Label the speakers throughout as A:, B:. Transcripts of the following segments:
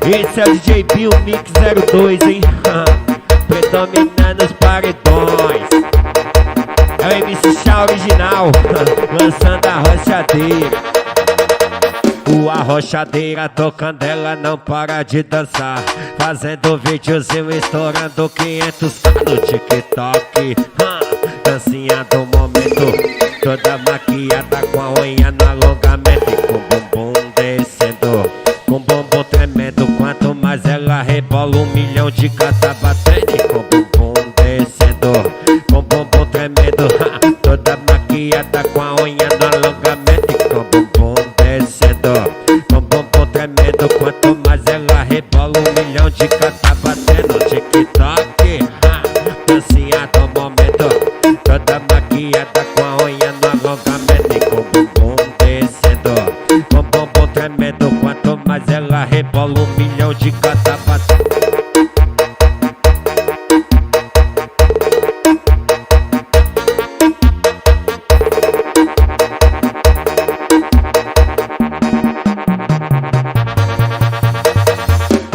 A: Esse é o DJ Bill Mix 02, hein? Predominando os paredões. É o MC Chá original, lançando a rochadeira. O arrochadeira tocando, ela não para de dançar, fazendo videozinho estourando 500 no TikTok. Dancinha do momento, toda maquiada com a unha no alongamento e com o bumbum descendo, com o bumbum tremendo. Quanto mais ela rebola, 1 milhão de gata batendo e com o bumbum descendo, com o bumbum tremendo. Toda maquiada com a unha no alongamento e com o bumbum descendo, com o bumbum tremendo. Quanto mais ela rebola, 1 milhão de gata batendo TikTok. Dancinha do momento, toda maquiada com a unha no alongamento e com o bumbum descendo, com o bumbum tremendo. Quanto mais ela rebola, 1 milhão de gata batendo.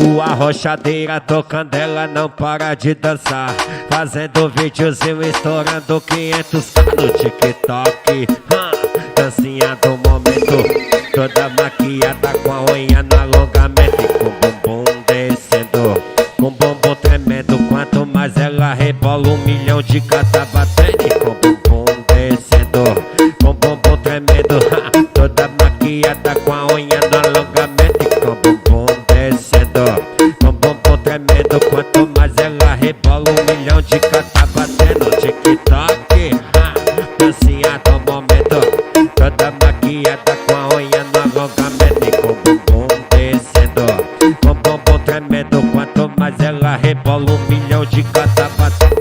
A: O arrochadeira tocando, ela não para de dançar, fazendo videozinho estourando 500 no TikTok. Dancinha do momento, toda maquiada com a unha no alongamento e com o bumbum descendo, com o bumbum tremendo. Quanto mais ela rebola, 1 milhão de gata batendo e com o bumbum descendo, com o bumbum tremendo. Toda maquiada com a unha no alongamento e com o bumbum descendo, com o bumbum tremendo. Quanto mais ela rebola, 1 milhão de gata batendo TikTok. Dancinha do momento, toda maquiada com a unha no alongamento e com o bumbum descendo, com o bumbum tremendo. Quanto mais ela rebola, 1 milhão de gata batendo.